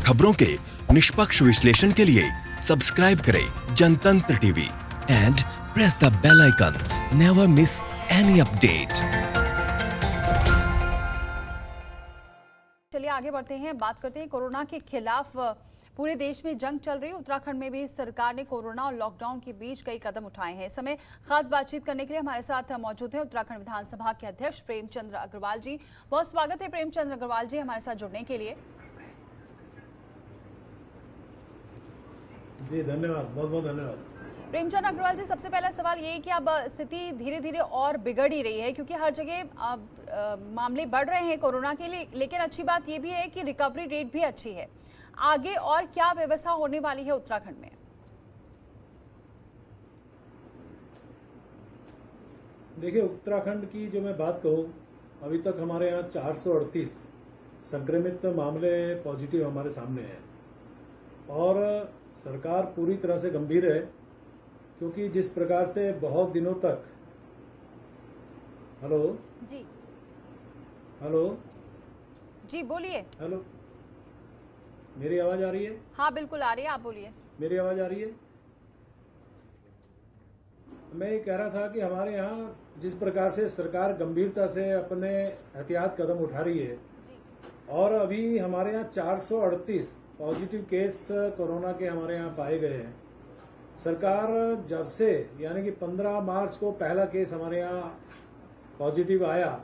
खबरों के निष्पक्ष विश्लेषण के लिए सब्सक्राइब करें Jantantra TV and press the bell icon. Never miss any update. चलिए आगे बढ़ते हैं, बात करते हैं कोरोना के खिलाफ पूरे देश में जंग चल रही है। उत्तराखंड में भी सरकार ने कोरोना और लॉकडाउन के बीच कई कदम उठाए हैं। इस समय खास बातचीत करने के लिए हमारे साथ मौजूद हैं उत्तराखंड विधानसभा के अध्यक्ष प्रेमचंद अग्रवाल जी। बहुत स्वागत है प्रेमचंद अग्रवाल जी हमारे साथ जुड़ने के लिए। जी धन्यवाद, बहुत बहुत धन्यवाद। प्रेमचंद अग्रवाल जी, सबसे पहला सवाल ये है कि अब स्थिति धीरे धीरे और बिगड़ ही रही है, क्योंकि हर जगह मामले बढ़ रहे हैं कोरोना के लिए, लेकिन अच्छी बात ये भी है कि रिकवरी रेट भी अच्छी है। आगे और क्या व्यवस्था होने वाली है उत्तराखंड में? देखिए, उत्तराखंड की जो मैं बात कहूँ, अभी तक हमारे यहाँ 438 संक्रमित मामले पॉजिटिव हमारे सामने हैं और सरकार पूरी तरह से गंभीर है, क्योंकि जिस प्रकार से बहुत दिनों तक हेलो जी बोलिए। हेलो, मेरी आवाज आ रही है? हाँ बिल्कुल आ रही है, आप बोलिए। मेरी आवाज आ रही है? मैं ये कह रहा था कि हमारे यहाँ जिस प्रकार से सरकार गंभीरता से अपने एहतियात कदम उठा रही है और अभी हमारे यहाँ 438 पॉजिटिव केस कोरोना के हमारे यहाँ पाए गए हैं। सरकार जब से यानी कि 15 मार्च को पहला केस हमारे यहाँ पॉजिटिव आया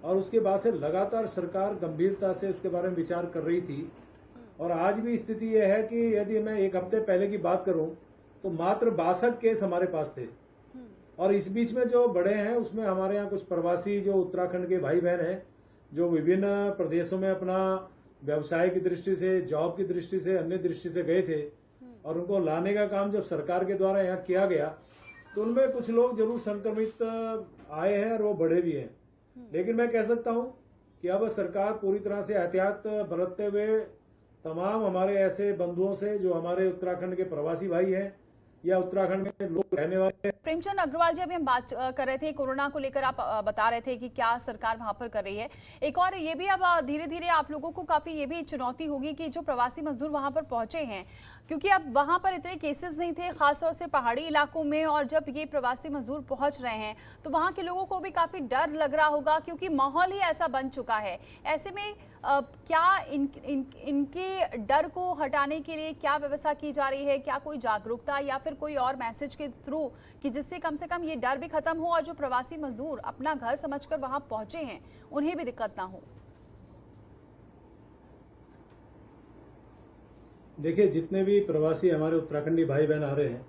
और उसके बाद से लगातार सरकार गंभीरता से उसके बारे में विचार कर रही थी। और आज भी स्थिति यह है कि यदि मैं एक हफ्ते पहले की बात करूं तो मात्र 62 केस हमारे पास थे और इस बीच में जो बड़े हैं उसमें हमारे यहाँ कुछ प्रवासी जो उत्तराखंड के भाई बहन हैं जो विभिन्न प्रदेशों में अपना व्यवसाय की दृष्टि से, जॉब की दृष्टि से, अन्य दृष्टि से गए थे और उनको लाने का काम जब सरकार के द्वारा यहाँ किया गया तो उनमें कुछ लोग जरूर संक्रमित आए हैं और वो बढ़े भी हैं। लेकिन मैं कह सकता हूँ कि अब सरकार पूरी तरह से एहतियात बरतते हुए तमाम हमारे ऐसे बंधुओं से जो हमारे उत्तराखंड के प्रवासी भाई हैं या उत्तराखंड में लोग रहने वाले हैं। प्रेमचंद अग्रवाल जी, अभी हम बात कर रहे थे कोरोना को लेकर, आप बता रहे थे कि क्या सरकार वहां पर कर रही है। एक और ये भी अब धीरे धीरे आप लोगों को काफी ये भी चुनौती होगी कि जो प्रवासी मजदूर वहां पर पहुंचे हैं, क्योंकि अब वहां पर इतने केसेस नहीं थे खासतौर से पहाड़ी इलाकों में, और जब ये प्रवासी मजदूर पहुंच रहे हैं तो वहां के लोगों को भी काफी डर लग रहा होगा, क्योंकि माहौल ही ऐसा बन चुका है। ऐसे में क्या इनके डर को हटाने के लिए क्या व्यवस्था की जा रही है? क्या कोई जागरूकता या फिर कोई और मैसेज के थ्रू कि जिससे कम से कम ये डर भी खत्म हो और जो प्रवासी मजदूर अपना घर समझकर वहां पहुंचे हैं उन्हें भी दिक्कत ना हो? देखिए, जितने भी प्रवासी हमारे उत्तराखंडी भाई बहन आ रहे हैं,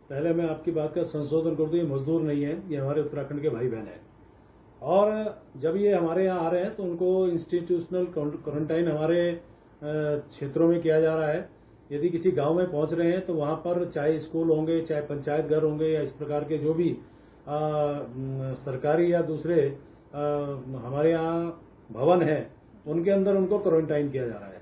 पहले मैं आपकी बात का संशोधन कर दूं, ये मजदूर नहीं है, ये हमारे उत्तराखंड के भाई बहन हैं। और जब ये हमारे यहाँ आ रहे हैं तो उनको इंस्टीट्यूशनल क्वारंटाइन हमारे क्षेत्रों में किया जा रहा है। यदि किसी गांव में पहुंच रहे हैं तो वहां पर चाहे स्कूल होंगे, चाहे पंचायत घर होंगे या इस प्रकार के जो भी सरकारी या दूसरे हमारे यहाँ भवन है, उनके अंदर उनको क्वारंटाइन किया जा रहा है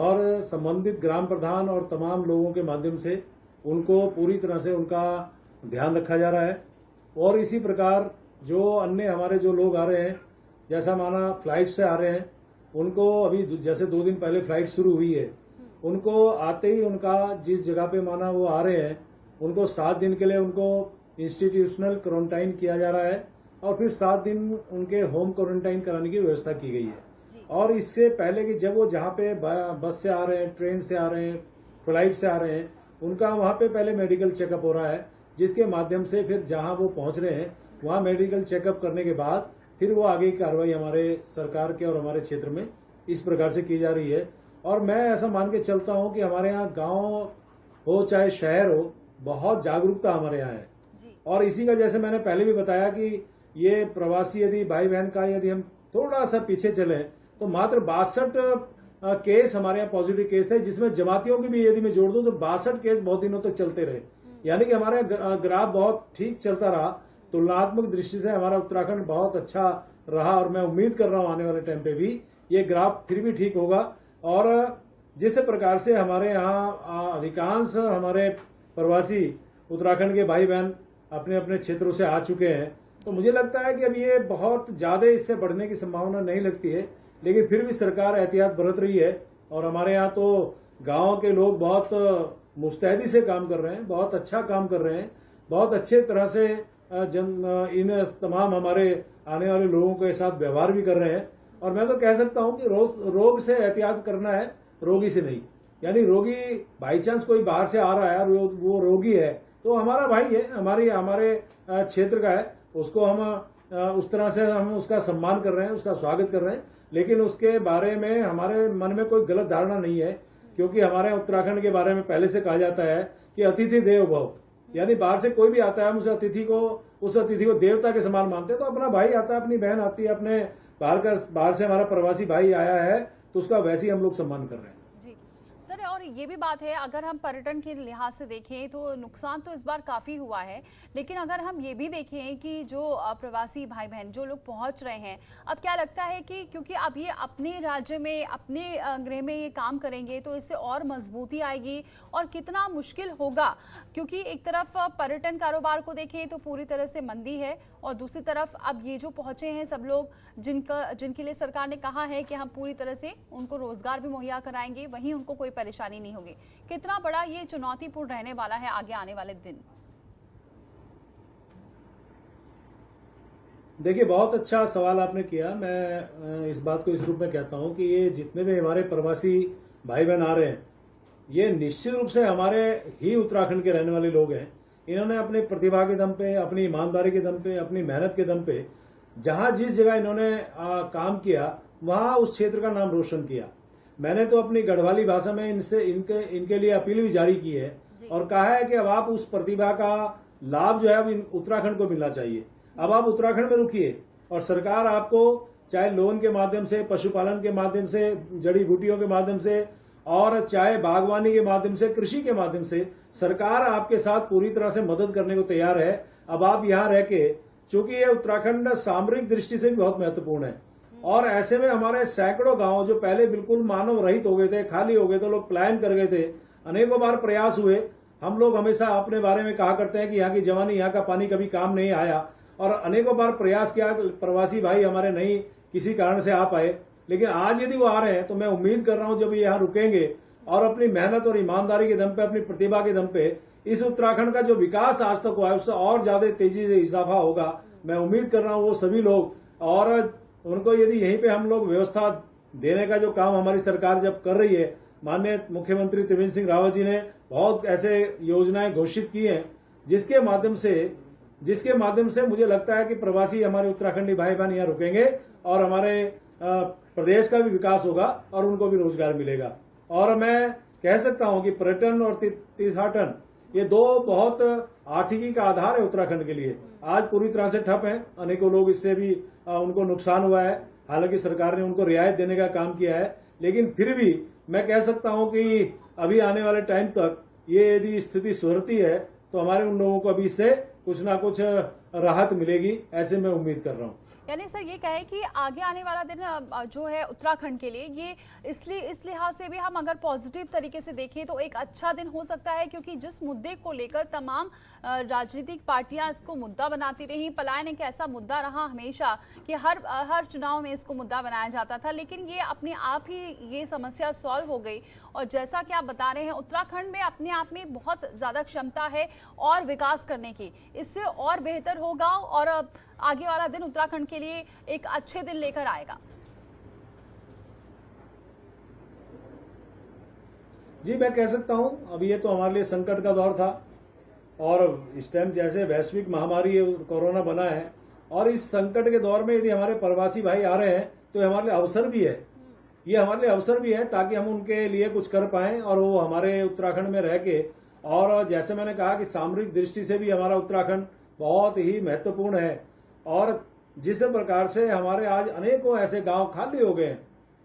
और संबंधित ग्राम प्रधान और तमाम लोगों के माध्यम से उनको पूरी तरह से उनका ध्यान रखा जा रहा है। और इसी प्रकार जो अन्य हमारे जो लोग आ रहे हैं, जैसा माना फ्लाइट से आ रहे हैं, उनको अभी जैसे 2 दिन पहले फ्लाइट शुरू हुई है, उनको आते ही उनका जिस जगह पे माना वो आ रहे हैं उनको 7 दिन के लिए उनको इंस्टीट्यूशनल क्वारंटाइन किया जा रहा है और फिर 7 दिन उनके होम क्वारंटाइन कराने की व्यवस्था की गई है। और इससे पहले कि जब वो जहाँ पे बस से आ रहे हैं, ट्रेन से आ रहे हैं, फ्लाइट से आ रहे हैं, उनका वहाँ पे पहले मेडिकल चेकअप हो रहा है, जिसके माध्यम से फिर जहाँ वो पहुँच रहे हैं वहाँ मेडिकल चेकअप करने के बाद फिर वो आगे की कार्रवाई हमारे सरकार के और हमारे क्षेत्र में इस प्रकार से की जा रही है। और मैं ऐसा मान के चलता हूँ कि हमारे यहाँ गांव हो चाहे शहर हो, बहुत जागरूकता हमारे यहाँ है। और इसी का जैसे मैंने पहले भी बताया कि ये प्रवासी यदि भाई बहन का यदि हम थोड़ा सा पीछे चले तो मात्र 62 केस हमारे यहाँ पॉजिटिव केस थे, जिसमें जमातियों की भी यदि मैं जोड़ दूं तो 62 केस बहुत दिनों तक चलते रहे। यानी कि हमारे ग्राफ बहुत ठीक चलता रहा। तुलनात्मक दृष्टि से हमारा उत्तराखंड बहुत अच्छा रहा और मैं उम्मीद कर रहा हूं आने वाले टाइम पे भी ये ग्राफ फिर भी ठीक होगा। और जिस प्रकार से हमारे यहाँ अधिकांश हमारे प्रवासी उत्तराखंड के भाई बहन अपने अपने क्षेत्रों से आ चुके हैं, तो मुझे लगता है कि अब ये बहुत ज्यादा इससे बढ़ने की संभावना नहीं लगती है। लेकिन फिर भी सरकार एहतियात बरत रही है और हमारे यहाँ तो गांव के लोग बहुत मुस्तैदी से काम कर रहे हैं, बहुत अच्छा काम कर रहे हैं, बहुत अच्छे तरह से इन तमाम हमारे आने वाले लोगों के साथ व्यवहार भी कर रहे हैं। और मैं तो कह सकता हूं कि रोग से एहतियात करना है, रोगी से नहीं। यानी रोगी बाई चांस कोई बाहर से आ रहा है और वो रोगी है तो हमारा भाई है, हमारे क्षेत्र का है, उसको हम उस तरह से हम उसका सम्मान कर रहे हैं, उसका स्वागत कर रहे हैं। लेकिन उसके बारे में हमारे मन में कोई गलत धारणा नहीं है, क्योंकि हमारे उत्तराखंड के बारे में पहले से कहा जाता है कि अतिथि देवो भव। यानी बाहर से कोई भी आता है, हम उस अतिथि को देवता के समान मानते हैं। तो अपना भाई आता है, अपनी बहन आती है, अपने बाहर से हमारा प्रवासी भाई आया है तो उसका वैसे ही हम लोग सम्मान कर रहे हैं। जी सर, और ये भी बात है, अगर हम पर्यटन के लिहाज से देखें तो नुकसान तो इस बार काफ़ी हुआ है, लेकिन अगर हम ये भी देखें कि जो प्रवासी भाई बहन जो लोग पहुंच रहे हैं, अब क्या लगता है कि क्योंकि अब ये अपने राज्य में अपने गृह में ये काम करेंगे तो इससे और मजबूती आएगी और कितना मुश्किल होगा, क्योंकि एक तरफ पर्यटन कारोबार को देखें तो पूरी तरह से मंदी है और दूसरी तरफ अब ये जो पहुंचे हैं सब लोग जिनके लिए सरकार ने कहा है कि हम पूरी तरह से उनको रोजगार भी मुहैया कराएंगे, वहीं उनको कोई परेशानी नहीं होगी। कितना बड़ा ये चुनौतीपूर्ण रहने वाला है आगे आने वाले दिन? देखिए, बहुत अच्छा सवाल आपने किया। मैं इस बात को इस रूप में कहता हूं कि ये जितने भी हमारे प्रवासी भाई बहन आ रहे हैं, ये निश्चित रूप से हमारे ही उत्तराखंड के रहने वाले लोग हैं। इन्होंने अपनी प्रतिभा के दम पे, अपनी ईमानदारी के दम पे, अपनी मेहनत के दम पे जहां जिस जगह इन्होंने काम किया वहां उस क्षेत्र का नाम रोशन किया। मैंने तो अपनी गढ़वाली भाषा में इनके लिए अपील भी जारी की है और कहा है कि अब आप उस प्रतिभा का लाभ जो है अब उत्तराखंड को मिलना चाहिए। अब आप उत्तराखंड में रुकिए और सरकार आपको चाहे लोन के माध्यम से, पशुपालन के माध्यम से, जड़ी बूटियों के माध्यम से और चाहे बागवानी के माध्यम से, कृषि के माध्यम से सरकार आपके साथ पूरी तरह से मदद करने को तैयार है। अब आप यहाँ रह के, चूंकि ये उत्तराखंड सामरिक दृष्टि से भी बहुत महत्वपूर्ण है और ऐसे में हमारे सैकड़ों गांव जो पहले बिल्कुल मानव रहित हो गए थे, खाली हो गए थे, लोग पलायन कर गए थे, अनेकों बार प्रयास हुए। हम लोग हमेशा अपने बारे में कहा करते हैं कि यहाँ की जवानी, यहाँ का पानी कभी काम नहीं आया और अनेकों बार प्रयास किया, प्रवासी भाई हमारे नहीं किसी कारण से आ पाए। लेकिन आज यदि वो आ रहे हैं तो मैं उम्मीद कर रहा हूं जब ये यहाँ रुकेंगे और अपनी मेहनत और ईमानदारी के दम पे, अपनी प्रतिभा के दम पे इस उत्तराखंड का जो विकास आज तक हुआ है उससे और ज्यादा तेजी से इजाफा होगा। मैं उम्मीद कर रहा हूं वो सभी लोग, और उनको यदि यहीं पे हम लोग व्यवस्था देने का जो काम हमारी सरकार जब कर रही है, माननीय मुख्यमंत्री त्रिवेंद्र सिंह रावत जी ने बहुत ऐसे योजनाएं घोषित की हैं जिसके माध्यम से मुझे लगता है कि प्रवासी हमारे उत्तराखंडी भाई बहन यहाँ रुकेंगे और हमारे प्रदेश का भी विकास होगा और उनको भी रोजगार मिलेगा। और मैं कह सकता हूं कि पर्यटन और तीर्थाटन ये दो बहुत आर्थिकी का आधार है उत्तराखंड के लिए। आज पूरी तरह से ठप है, अनेकों लोग इससे भी उनको नुकसान हुआ है। हालांकि सरकार ने उनको रियायत देने का काम किया है, लेकिन फिर भी मैं कह सकता हूं कि अभी आने वाले टाइम तक ये यदि स्थिति सुधरती है तो हमारे उन लोगों को अभी इससे कुछ ना कुछ राहत मिलेगी, ऐसे मैं उम्मीद कर रहा हूं। यानी सर ये कहे कि आगे आने वाला दिन जो है उत्तराखंड के लिए ये इसलिए इस लिहाज से भी हम अगर पॉजिटिव तरीके से देखें तो एक अच्छा दिन हो सकता है, क्योंकि जिस मुद्दे को लेकर तमाम राजनीतिक पार्टियां इसको मुद्दा बनाती रही, पलायन एक ऐसा मुद्दा रहा हमेशा कि हर चुनाव में इसको मुद्दा बनाया जाता था, लेकिन ये अपने आप ही ये समस्या सॉल्व हो गई। और जैसा कि आप बता रहे हैं उत्तराखंड में अपने आप में बहुत ज़्यादा क्षमता है और विकास करने की, इससे और बेहतर होगा और आगे वाला दिन उत्तराखंड के लिए एक अच्छे दिन लेकर आएगा। जी, मैं कह सकता हूं अभी ये तो हमारे लिए संकट का दौर था और इस टाइम जैसे वैश्विक महामारी कोरोना बना है और इस संकट के दौर में यदि हमारे प्रवासी भाई आ रहे हैं तो ये हमारे लिए अवसर भी है। ये हमारे लिए अवसर भी है ताकि हम उनके लिए कुछ कर पाएं और वो हमारे उत्तराखंड में रह के, और जैसे मैंने कहा कि सामरिक दृष्टि से भी हमारा उत्तराखंड बहुत ही महत्वपूर्ण है और जिस प्रकार से हमारे आज अनेकों ऐसे गांव खाली हो गए हैं,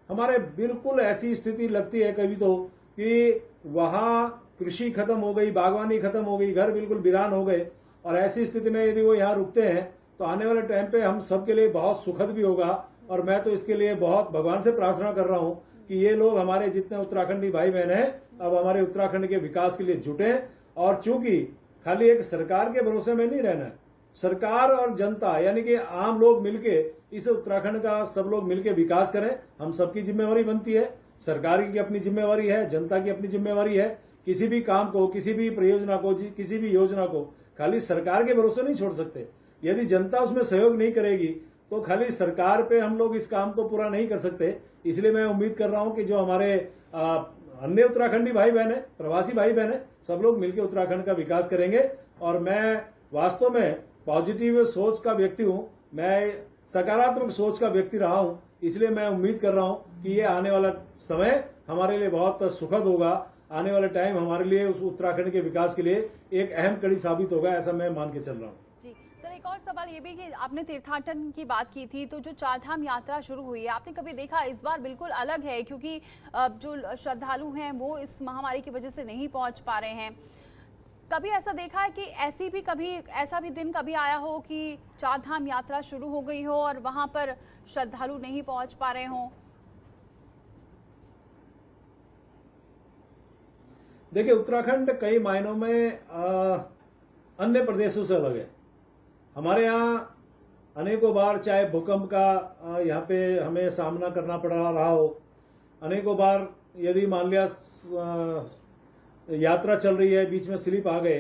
हमारे बिल्कुल ऐसी स्थिति लगती है कभी तो कि वहां कृषि खत्म हो गई, बागवानी खत्म हो गई, घर बिल्कुल वीरान हो गए। और ऐसी स्थिति में यदि वो यहाँ रुकते हैं तो आने वाले टाइम पे हम सबके लिए बहुत सुखद भी होगा। और मैं तो इसके लिए बहुत भगवान से प्रार्थना कर रहा हूं कि ये लोग हमारे जितने उत्तराखंडी भाई बहन हैं अब हमारे उत्तराखंड के विकास के लिए जुटे। और चूंकि खाली एक सरकार के भरोसे में नहीं रहना है, सरकार और जनता यानी कि आम लोग मिलके इस उत्तराखंड का सब लोग मिलके विकास करें, हम सबकी जिम्मेवारी बनती है। सरकार की अपनी जिम्मेवारी है, जनता की अपनी जिम्मेवारी है। किसी भी काम को, किसी भी परियोजना को, किसी भी योजना को खाली सरकार के भरोसे नहीं छोड़ सकते। यदि जनता उसमें सहयोग नहीं करेगी तो खाली सरकार पे हम लोग इस काम को पूरा नहीं कर सकते। इसलिए मैं उम्मीद कर रहा हूं कि जो हमारे अन्य उत्तराखंडी भाई बहन है, प्रवासी भाई बहन है, सब लोग मिलकर उत्तराखंड का विकास करेंगे। और मैं वास्तव में पॉजिटिव सोच का व्यक्ति हूं, मैं सकारात्मक सोच का व्यक्ति रहा हूं। इसलिए मैं उम्मीद कर रहा हूं कि ये आने वाला समय हमारे लिए बहुत सुखद होगा। आने वाला टाइम हमारे लिए उस उत्तराखंड के विकास के लिए एक अहम कड़ी साबित होगा, ऐसा मैं मान के चल रहा हूं। जी सर, एक और सवाल ये भी कि आपने तीर्थाटन की बात की थी, तो जो चारधाम यात्रा शुरू हुई है, आपने कभी देखा इस बार बिल्कुल अलग है, क्योंकि जो श्रद्धालु हैं वो इस महामारी की वजह से नहीं पहुंच पा रहे हैं। कभी ऐसा देखा है कि ऐसा भी दिन कभी आया हो कि चारधाम यात्रा शुरू हो गई हो और वहां पर श्रद्धालु नहीं पहुंच पा रहे हों? देखिए, उत्तराखंड कई मायनों में अन्य प्रदेशों से अलग है। हमारे यहाँ अनेकों बार चाहे भूकंप का यहाँ पे हमें सामना करना पड़ रहा हो, अनेकों बार यदि मान लिया यात्रा चल रही है, बीच में स्लिप आ गए,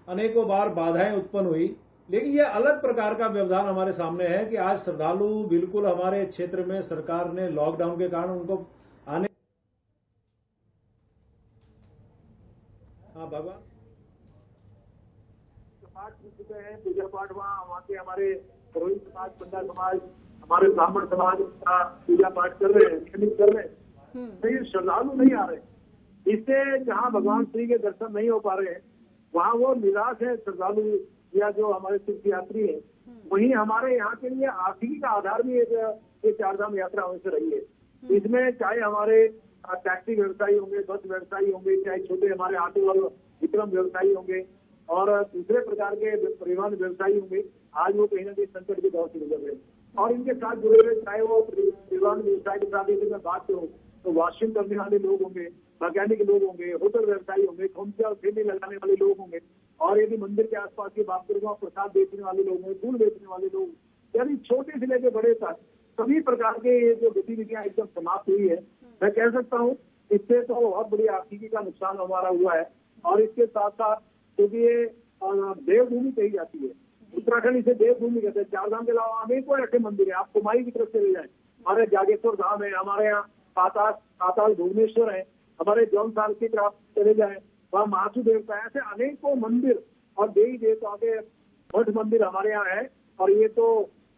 अनेकों बार बाधाएं उत्पन्न हुई, लेकिन यह अलग प्रकार का व्यवधान हमारे सामने है कि आज श्रद्धालु बिल्कुल हमारे क्षेत्र में सरकार ने लॉकडाउन के कारण उनको आने भगवान पाठ चुके हैं, पूजा पाठ वहाँ के हमारे पुरोहित समाज, पंडा समाज, हमारे ब्राह्मण समाज का पूजा पाठ कर रहे हैं, नियमित कर रहे हैं। लेकिन श्रद्धालु नहीं आ रहे। इससे जहाँ भगवान श्री के दर्शन नहीं हो पा रहे हैं, वहाँ वो निराश है श्रद्धालु या जो हमारे तीर्थ यात्री है। वहीं हमारे यहाँ के लिए आर्थिकी का आधार भी एक चारधाम यात्रा हमें से रही है। इसमें चाहे हमारे टैक्सी व्यवसायी होंगे, बस व्यवसायी होंगे, चाहे छोटे हमारे ऑटो और विक्रम व्यवसायी होंगे और दूसरे प्रकार के परिवहन व्यवसायी होंगे, आज वो कहीं ना कहीं संकट के दौर से गुजर रहे हैं। और इनके साथ जुड़े हुए चाहे वो परिवहन व्यवसाय के साथ यदि मैं बात करूँ तो वॉशिंग करने वाले लोग होंगे, मैकेनिक लोग होंगे, होटल व्यवसायी होंगे, खोमचे और ठेले लगाने वाले लोग होंगे, और यदि मंदिर के आसपास की बात करूँगा प्रसाद बेचने वाले लोग होंगे, फूल बेचने वाले लोग, यानी छोटे से लेकर बड़े तक सभी प्रकार के ये जो गतिविधियां एकदम समाप्त हुई है। मैं कह सकता हूँ इससे तो बहुत बड़ी आर्थिकी का नुकसान हमारा हुआ है। और इसके साथ साथ क्योंकि ये देवभूमि कही जाती है, उत्तराखंड इसे देवभूमि कहते हैं। चारधाम के अलावा अनेकों ऐसे मंदिर है, आप कुमाई की तरफ चले जाए, हमारे जागेश्वर धाम है, हमारे यहाँ पाताल भुवनेश्वर है, हमारे जौनसाल की तरफ चले जाए, वहाँ महासुदेव का, ऐसे अनेकों मंदिर और देवी देवताओं के मठ मंदिर हमारे यहाँ है। और ये तो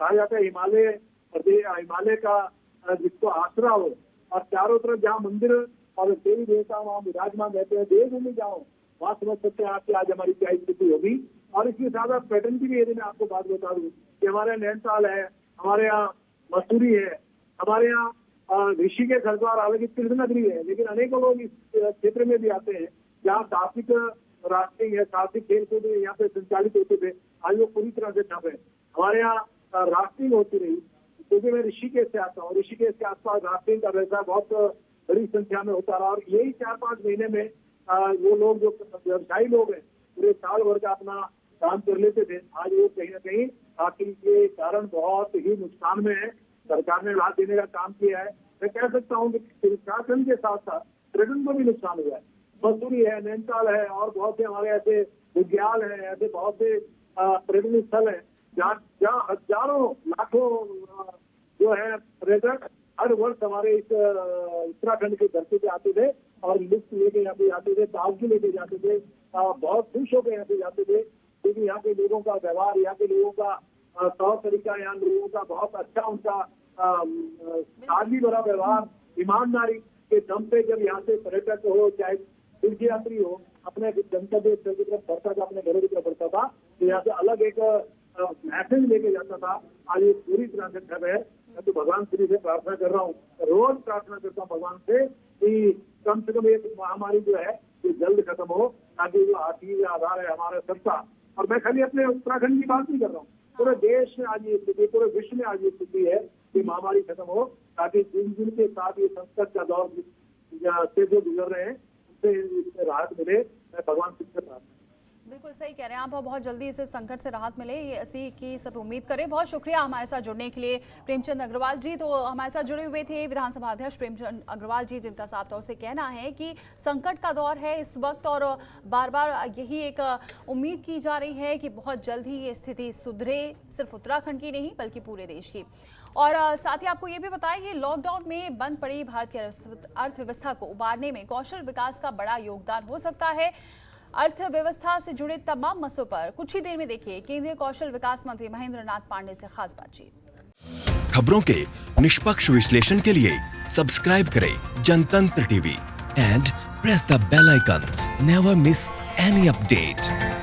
कहा जाता है हिमालय का जिसको आसरा हो, और चारों तरफ जहाँ मंदिर और देवी देवता वहाँ विराजमान रहते हैं, देवभूमि जाओ, वहाँ समझ सकते हैं आपकी आज हमारी क्या स्थिति होगी। और इसके साथ साथ पैटर्न की भी यदि मैं आपको बात बता दूं कि हमारे यहाँ नैनीताल है, हमारे यहाँ मसूरी है, हमारे यहाँ ऋषिकेश हरिद्वार, हालांकि तीर्थ नगरी है, लेकिन अनेकों लोग इस क्षेत्र में भी आते हैं जहाँ साहसिक राफ्टिंग है, साहसिक खेल कूद यहाँ पे संचालित होते थे, आज वो पूरी तरह से ठप है। हमारे यहाँ राफ्टिंग होती रही, क्योंकि मैं ऋषिकेश से आता हूँ, ऋषिकेश के आसपास राफ्टिंग का व्यवसाय बहुत बड़ी संख्या में होता रहा। और यही 4-5 महीने में वो लोग जो व्यवसायी लोग हैं पूरे साल भर का अपना काम कर लेते थे, आज वो कहीं ना कहीं आखिर के कारण बहुत ही नुकसान में है। सरकार ने राहत देने का काम किया है। मैं कह सकता हूँ कि प्रशासन के साथ साथ पर्यटन को भी नुकसान हुआ है। मसूरी है, नैनीताल है, और बहुत से हमारे ऐसे बुग्याल है, ऐसे बहुत से पर्यटन स्थल है जहाँ हजारों लाखों जो है पर्यटक हर वर्ष हमारे इस उत्तराखंड की धरती पे आते थे और लिफ्ट लेके यहाँ पे जाते थे, ताजगी लेके जाते थे, बहुत खुश होकर यहाँ पे जाते थे, क्योंकि यहाँ के लोगों का व्यवहार, यहाँ के लोगों का तौर तरीका, यहाँ लोगों का बहुत अच्छा, उनका ताजगी भरा व्यवहार, ईमानदारी के दम पे जब यहाँ से पर्यटक हो चाहे तीर्थ यात्री हो अपने गंतव्य स्थल की तरफ बढ़ता था, अपने घरों की तरफ बढ़ता था, तो यहाँ से अलग एक मैसेज लेके जाता था। आज ये पूरी तरह से ठप है। मैं तो भगवान श्री से प्रार्थना कर रहा हूँ, रोज प्रार्थना करता हूँ भगवान से कि कम से कम एक महामारी जो है ये जल्द खत्म हो, ताकि जो आर्थिक आधार है हमारा सबका, और मैं खाली अपने उत्तराखंड की बात नहीं कर रहा हूँ, पूरे देश में आज ये स्थिति, पूरे विश्व में आज ये स्थिति है कि महामारी खत्म हो, ताकि दिन के साथ ये संकट का दौर से जो गुजर रहे हैं उससे राहत मिले। मैं भगवान से प्रार्थना। बिल्कुल सही कह रहे हैं आप, और बहुत जल्दी इस संकट से राहत मिले, ये ऐसी की सब उम्मीद करें। बहुत शुक्रिया हमारे साथ जुड़ने के लिए प्रेमचंद अग्रवाल जी। तो हमारे साथ जुड़े हुए थे विधानसभा अध्यक्ष प्रेमचंद अग्रवाल जी, जिनका साफ तौर से कहना है कि संकट का दौर है इस वक्त, और बार बार यही एक उम्मीद की जा रही है कि बहुत जल्द ही ये स्थिति सुधरे, सिर्फ उत्तराखंड की नहीं बल्कि पूरे देश की। और साथ ही आपको ये भी बताया कि लॉकडाउन में बंद पड़ी भारत की अर्थव्यवस्था को उबारने में कौशल विकास का बड़ा योगदान हो सकता है। अर्थव्यवस्था से जुड़े तमाम मसलों पर कुछ ही देर में देखिए केंद्रीय कौशल विकास मंत्री महेंद्र नाथ पांडे से खास बातचीत। खबरों के निष्पक्ष विश्लेषण के लिए सब्सक्राइब करें Jantantra TV and press the bell icon. Never miss any update.